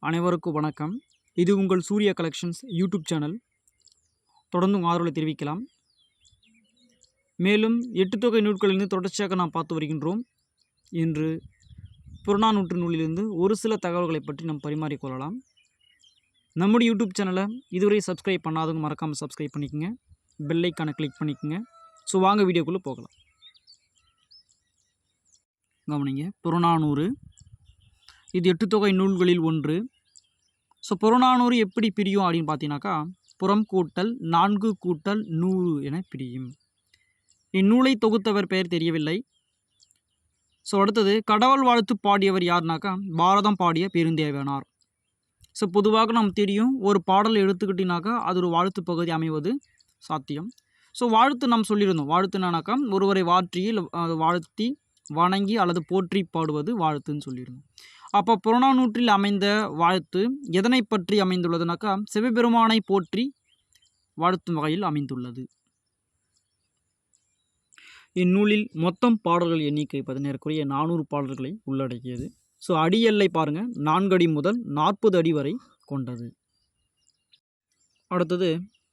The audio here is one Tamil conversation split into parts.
அனைவருக்கும் வணக்கம். இது உங்கள் சூர்யா கலெக்ஷன்ஸ் யூடியூப் சேனல். தொடர்ந்து உங்கள் ஆதரவை தெரிவிக்கலாம். மேலும் 8 தொகை நூல்களிலிருந்து தொடர்ச்சியாக நாம் பார்த்து வருகின்றோம். இன்று புறநானூற்று நூலிலிருந்து ஒரு சில தகவல்களை பற்றி நாம் பரிமாறிக்கொள்ளலாம். நம்முடைய யூடியூப் சேனலை இதுவரை சப்ஸ்கிரைப் பண்ணாதவங்க மறக்காமல் சப்ஸ்கிரைப் பண்ணிக்கோங்க. பெல் ஐக்கானை கிளிக் பண்ணிக்கோங்க. ஸோ வாங்க வீடியோக்குள்ளே போகலாம். கவனிங்க, புறநானூறு இது 8 தொகை நூல்களில் ஒன்று. ஸோ புறநானூறு எப்படி பிரியும் அப்படின்னு பார்த்தீங்கன்னாக்கா, புறம் கூட்டல் 4 கூட்டல் 100 என பிரியும். இந்நூலை தொகுத்தவர் பெயர் தெரியவில்லை. ஸோ அடுத்தது, கடவுள் வாழ்த்து பாடியவர் யாருனாக்கா, பாரதம் பாடிய பெருந்தேவனார். ஸோ பொதுவாக நமக்கு தெரியும், ஒரு பாடல் எடுத்துக்கிட்டினாக்கா அது ஒரு வாழ்த்து பகுதி அமைவது சாத்தியம். ஸோ வாழ்த்து நாம் சொல்லியிருந்தோம். வாழ்த்து என்னன்னாக்கா, ஒருவரை வாழ்த்தி வணங்கி அல்லது போற்றி பாடுவது வாழ்த்துன்னு சொல்லியிருந்தோம். அப்போ புறநானூற்றில் அமைந்த வாழ்த்து எதனை பற்றி அமைந்துள்ளதுனாக்கா, சிவபெருமானை போற்றி வாழ்த்தும் வகையில் அமைந்துள்ளது. இந்நூலில் மொத்தம் பாடல்கள் எண்ணிக்கை 400 பாடல்களை உள்ளடக்கியது. ஸோ அடியல்லை பாருங்கள், 4 அடி முதல் 40 அடி வரை கொண்டது. அடுத்தது,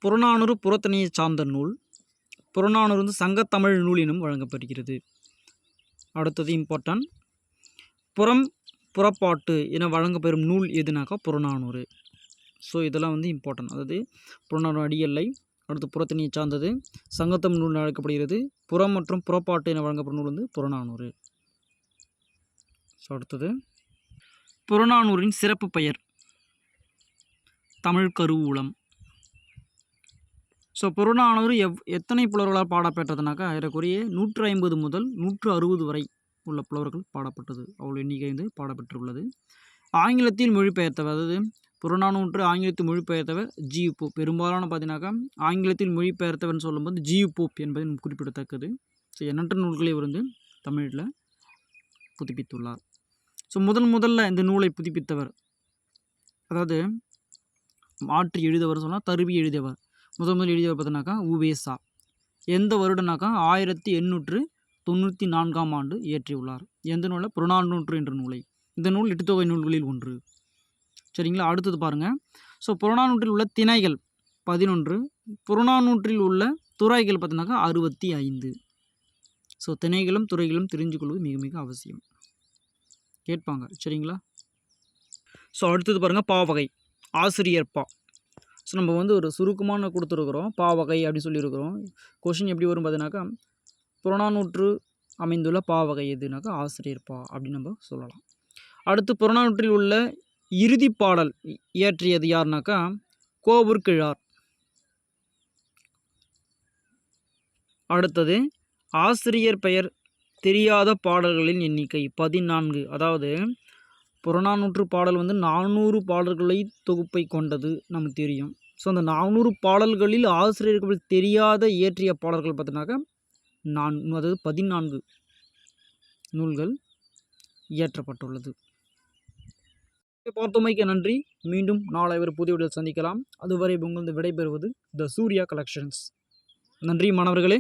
புறநானூறு புறத்தணியை சார்ந்த நூல். புறநானூறு வந்து சங்கத்தமிழ் நூல் எனும் வழங்கப்படுகிறது. அடுத்தது இம்பார்ட்டன்ட், புறப்பாட்டு என வழங்கப்பெறும் நூல் எதுனாக்கா புறநானூறு. ஸோ இதெல்லாம் வந்து இம்பார்ட்டன்ட். அதாவது புறநானூறு அடியல்லை, அடுத்து புறத்தணியை சார்ந்தது, சங்கத்தமிழ் நூல் அழைக்கப்படுகிறது. புறம் மற்றும் புறப்பாட்டு என வழங்கப்படும் நூல் வந்து புறநானூறு. ஸோ அடுத்தது, புறநானூரின் சிறப்பு பெயர் தமிழ் கருவூலம். ஸோ புறநானூறு எத்தனை புலவர்களால் பாடப்பெற்றதுனாக்கா, ஏறக்குறைய 150 முதல் 160 வரை உள்ள புலவர்கள் பாடப்பட்டது. அவ்வளோ எண்ணிக்கை வந்து பாடப்பெற்றுள்ளது. ஆங்கிலத்தில் மொழிபெயர்த்தவர், அதாவது புறநானூற்று ஆங்கிலத்தில் மொழிபெயர்த்தவர் ஜி போப். பெரும்பாலான பார்த்தீங்கன்னாக்கா ஆங்கிலத்தில் மொழிபெயர்த்தவர்னு சொல்லும்போது ஜி போப் என்பது குறிப்பிடத்தக்கது. ஸோ எண்ணற்ற நூல்களை இவர் வந்து தமிழில் புதுப்பித்துள்ளார். ஸோ முதல்ல இந்த நூலை புதுப்பித்தவர், அதாவது மாற்றி எழுதவர் சொன்னால் தருவி எழுதியவர், முதல் எழுதியவர் பார்த்தீங்கன்னாக்கா உவேசா. எந்த வருடனாக்கா 1894ஆம் ஆண்டு இயற்றியுள்ளார். எந்த நூலை? புறநானூற்று என்ற நூலை. இந்த நூல் 8 தொகை நூல்களில் ஒன்று. சரிங்களா? அடுத்தது பாருங்கள். ஸோ புறநானூற்றில் உள்ள திணைகள் 11, புறநானூற்றில் உள்ள துறைகள் பார்த்தீங்கன்னாக்கா 65. ஸோ திணைகளும் துறைகளும் தெரிஞ்சு கொள்வது மிக மிக அவசியம், கேட்பாங்க. சரிங்களா? ஸோ அடுத்தது பாருங்கள், பாவகை. ஆசிரியர் பா. ஸோ நம்ம வந்து ஒரு சுருக்கமான கொடுத்துருக்குறோம், பாவகை அப்படின்னு சொல்லியிருக்கிறோம். கொஷின் எப்படி வரும் பார்த்தீங்கன்னாக்கா, புறநானூற்று அமைந்துள்ள பாவகை எதுனாக்கா ஆசிரியர் பா அப்படின்னு நம்ம சொல்லலாம். அடுத்து, புறநானூற்றில் உள்ள இறுதி பாடல் இயற்றியது யாருனாக்கா கோவூர் கிழார். அடுத்தது, ஆசிரியர் பெயர் தெரியாத பாடல்களின் எண்ணிக்கை 14. அதாவது புறநானூற்று பாடல் வந்து 400 பாடல்களை தொகுப்பை கொண்டது நமக்கு தெரியும். ஸோ அந்த 400 பாடல்களில் ஆசிரியர்கள் தெரியாத இயற்றிய பாடல்கள் பார்த்தீங்கன்னாக்கா அதாவது 14 நூல்கள் இயற்றப்பட்டுள்ளது. பார்த்தமைக்கு நன்றி. மீண்டும் நாளை ஒரு புதிய வீடியோவில் சந்திக்கலாம். அதுவரை உங்களது விடைபெறுவது த சூர்யா கலெக்ஷன்ஸ். நன்றி மாணவர்களே.